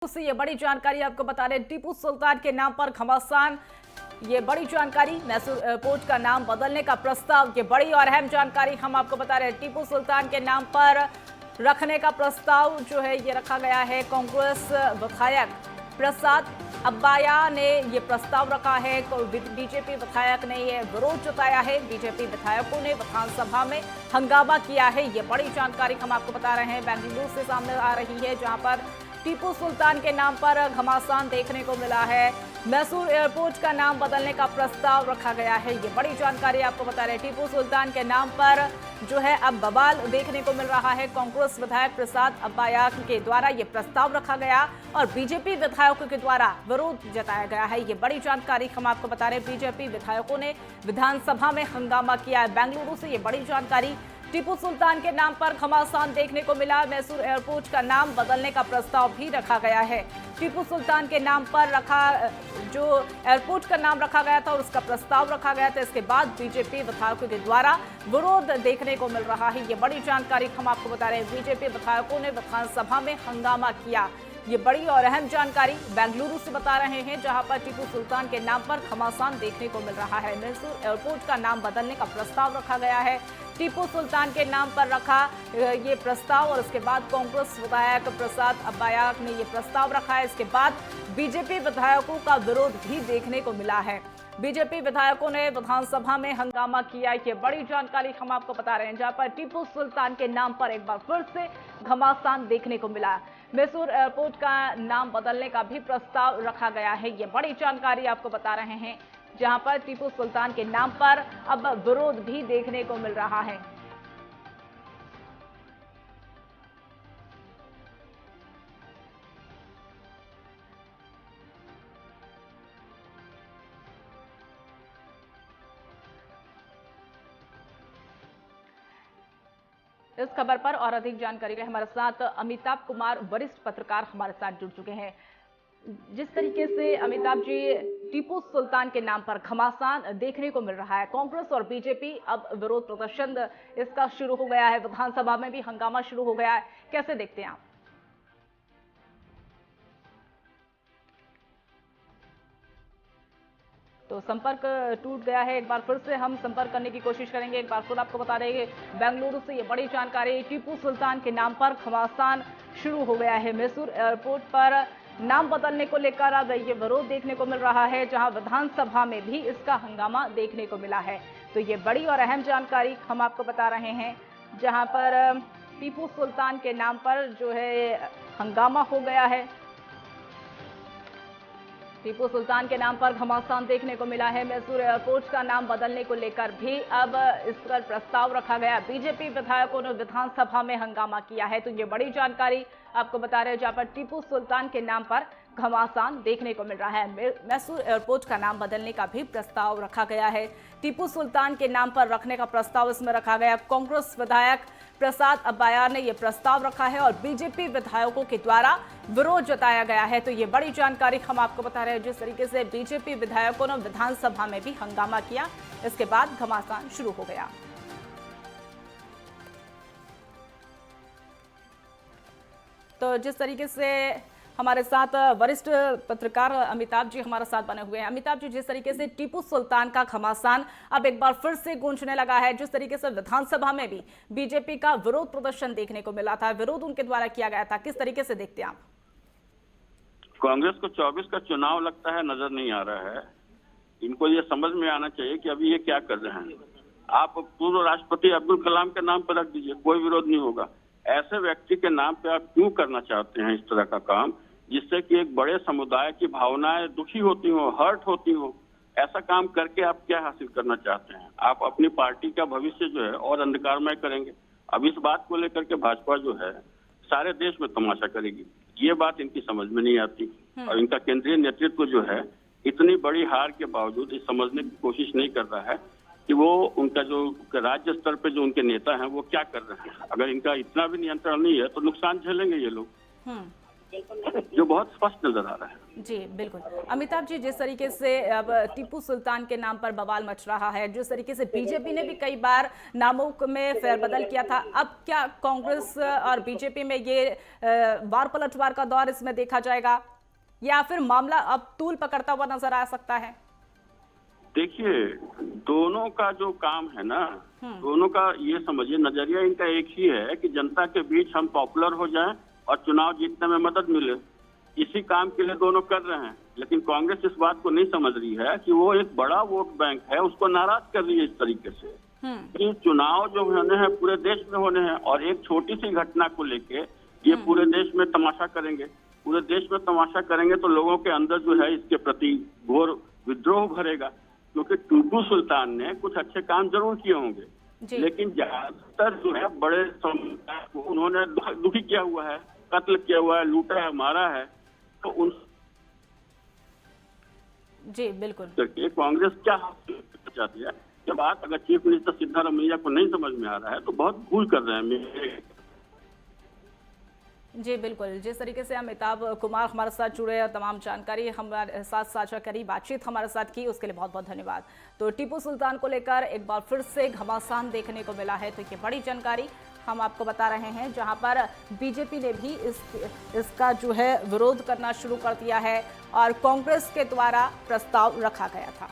से ये बड़ी जानकारी आपको बता रहे, टीपू सुल्तान के नाम पर घमासान। ये बड़ी जानकारी, मैसूर एयरपोर्ट का नाम बदलने का प्रस्ताव, ये बड़ी और अहम जानकारी हम आपको बता रहे हैं। टीपू सुल्तान के नाम पर रखने का प्रस्ताव जो है ये रखा गया है। कांग्रेस विधायक प्रसाद अब्बाया ने ये प्रस्ताव रखा है। बीजेपी विधायक ने ये विरोध जताया है। बीजेपी विधायकों ने विधानसभा में हंगामा किया है। ये बड़ी जानकारी हम आपको बता रहे हैं, बेंगलुरु से सामने आ रही है, जहां पर टीपू सुल्तान के नाम पर घमासान देखने को मिला है। मैसूर एयरपोर्ट का नाम बदलने का प्रस्ताव रखा गया है। ये बड़ी जानकारी आपको बता रहे हैं। टीपू सुल्तान के नाम पर जो है अब बवाल देखने को मिल रहा है। कांग्रेस विधायक प्रसाद अब्बाया के द्वारा ये प्रस्ताव रखा गया और बीजेपी विधायकों के द्वारा विरोध जताया गया है। ये बड़ी जानकारी हम आपको बता रहे हैं। बीजेपी विधायकों ने विधानसभा में हंगामा किया है। बेंगलुरु से ये बड़ी जानकारी, टीपू सुल्तान के नाम पर घमासान देखने को मिला। मैसूर एयरपोर्ट का नाम बदलने का प्रस्ताव भी रखा गया है। टीपू सुल्तान के नाम पर जो एयरपोर्ट का नाम रखा गया था और उसका प्रस्ताव रखा गया था, इसके बाद बीजेपी विधायकों के द्वारा विरोध देखने को मिल रहा है। ये बड़ी जानकारी हम आपको बता रहे हैं। बीजेपी विधायकों ने विधानसभा में हंगामा किया। ये बड़ी और अहम जानकारी बेंगलुरु से बता रहे हैं, जहां पर टीपू सुल्तान के नाम पर घमासान देखने को मिल रहा है। मैसूर एयरपोर्ट का नाम बदलने का प्रस्ताव रखा गया है। टीपू सुल्तान के नाम पर रखा ये प्रस्ताव और इसके बाद कांग्रेस विधायक प्रसाद अब्बाया ने ये प्रस्ताव रखा है। इसके बाद बीजेपी विधायकों का विरोध भी देखने को मिला है। बीजेपी विधायकों ने विधानसभा में हंगामा किया। ये बड़ी जानकारी हम आपको बता रहे हैं, जहां पर टीपू सुल्तान के नाम पर एक बार फिर से घमासान देखने को मिला। मैसूर एयरपोर्ट का नाम बदलने का भी प्रस्ताव रखा गया है। ये बड़ी जानकारी आपको बता रहे हैं, जहां पर टीपू सुल्तान के नाम पर अब विरोध भी देखने को मिल रहा है। इस खबर पर और अधिक जानकारी के लिए हमारे साथ अमिताभ कुमार वरिष्ठ पत्रकार हमारे साथ जुड़ चुके हैं। जिस तरीके से अमिताभ जी, टीपू सुल्तान के नाम पर घमासान देखने को मिल रहा है, कांग्रेस और बीजेपी अब विरोध प्रदर्शन इसका शुरू हो गया है। विधानसभा में भी हंगामा शुरू हो गया है, कैसे देखते हैं आप? तो संपर्क टूट गया है। एक बार फिर से हम संपर्क करने की कोशिश करेंगे। एक बार फिर आपको बता देंगे, बेंगलुरु से ये बड़ी जानकारी, टीपू सुल्तान के नाम पर घमासान शुरू हो गया है। मैसूर एयरपोर्ट पर नाम बदलने को लेकर अब ये विरोध देखने को मिल रहा है, जहां विधानसभा में भी इसका हंगामा देखने को मिला है। तो ये बड़ी और अहम जानकारी हम आपको बता रहे हैं, जहां पर टीपू सुल्तान के नाम पर जो है हंगामा हो गया है। टीपू सुल्तान के नाम पर घमासान देखने को मिला है। मैसूर एयरपोर्ट का नाम बदलने को लेकर भी अब इस पर प्रस्ताव रखा गया। बीजेपी विधायकों ने विधानसभा में हंगामा किया है। तो ये बड़ी जानकारी आपको बता रहे हैं, जहां पर टीपू सुल्तान के नाम पर घमासान देखने को मिल रहा है। मैसूर एयरपोर्ट का नाम बदलने का भी प्रस्ताव रखा गया है। टीपू सुल्तान के नाम पर रखने का प्रस्ताव इसमें रखा गया। कांग्रेस विधायक प्रसाद अब्बाया ने यह प्रस्ताव रखा है और बीजेपी विधायकों के द्वारा विरोध जताया गया है। तो ये बड़ी जानकारी हम आपको बता रहे हैं। जिस तरीके से बीजेपी विधायकों ने विधानसभा में भी हंगामा किया, इसके बाद घमासान शुरू हो गया। तो जिस तरीके से हमारे साथ वरिष्ठ पत्रकार अमिताभ जी हमारे साथ बने हुए हैं। अमिताभ जी, जिस तरीके से टीपू सुल्तान का घमासान अब एक बार फिर से गूंजने लगा है, जिस तरीके से विधानसभा में भी बीजेपी का विरोध प्रदर्शन देखने को मिला था, विरोध उनके द्वारा किया गया था, किस तरीके से देखते हैं आप? कांग्रेस को 24 का चुनाव लगता है नजर नहीं आ रहा है। इनको ये समझ में आना चाहिए कि अभी ये क्या कर रहे हैं। आप पूर्व राष्ट्रपति अब्दुल कलाम के नाम पर रख दीजिए, कोई विरोध नहीं होगा। ऐसे व्यक्ति के नाम पे आप क्यों करना चाहते हैं इस तरह का काम, जिससे कि एक बड़े समुदाय की भावनाएं दुखी होती हो, हर्ट होती हो? ऐसा काम करके आप क्या हासिल करना चाहते हैं? आप अपनी पार्टी का भविष्य जो है और अंधकारमय करेंगे। अब इस बात को लेकर के भाजपा जो है सारे देश में तमाशा करेगी। ये बात इनकी समझ में नहीं आती और इनका केंद्रीय नेतृत्व जो है इतनी बड़ी हार के बावजूद ये समझने की कोशिश नहीं कर रहा है कि वो उनका जो राज्य स्तर पे जो उनके नेता हैं वो क्या कर रहे हैं। अगर इनका इतना भी नियंत्रण नहीं है तो नुकसान झेलेंगे ये लोग। जो बहुत स्पष्ट नजर आ रहा है। जी बिल्कुल। अमिताभ जी, जिस तरीके से अब टीपू सुल्तान के नाम पर बवाल मच रहा है, जिस तरीके से बीजेपी ने भी कई बार नामों में फेरबदल किया था, अब क्या कांग्रेस और बीजेपी में ये वार पलटवार का दौर इसमें देखा जाएगा या फिर मामला अब तूल पकड़ता हुआ नजर आ सकता है? देखिए, दोनों का जो काम है ना, दोनों का ये समझिए नजरिया इनका एक ही है कि जनता के बीच हम पॉपुलर हो जाएं और चुनाव जीतने में मदद मिले। इसी काम के लिए दोनों कर रहे हैं, लेकिन कांग्रेस इस बात को नहीं समझ रही है कि वो एक बड़ा वोट बैंक है, उसको नाराज कर रही है इस तरीके से कि चुनाव जो होने हैं पूरे देश में होने हैं और एक छोटी सी घटना को लेके ये पूरे देश में तमाशा करेंगे। पूरे देश में तमाशा करेंगे तो लोगों के अंदर जो है इसके प्रति घोर विद्रोह भरेगा, क्योंकि टीपू सुल्तान ने कुछ अच्छे काम जरूर किए होंगे, लेकिन ज्यादातर जो है बड़े समुदाय को उन्होंने दुखी किया हुआ है, कत्ल किया हुआ है, लूटा है, मारा है। तो उन जी बिल्कुल करके कांग्रेस क्या चाहती है? जब बात अगर चीफ मिनिस्टर सिद्धारमैया को नहीं समझ में आ रहा है तो बहुत भूल कर रहे हैं मेरे। जी बिल्कुल। जिस तरीके से अमिताभ कुमार हमारे साथ जुड़े और तमाम जानकारी हमारे साथ साझा करी, बातचीत हमारे साथ की, उसके लिए बहुत बहुत धन्यवाद। तो टीपू सुल्तान को लेकर एक बार फिर से घमासान देखने को मिला है, तो ये बड़ी जानकारी हम आपको बता रहे हैं, जहां पर बीजेपी ने भी इसका जो है विरोध करना शुरू कर दिया है और कांग्रेस के द्वारा प्रस्ताव रखा गया था।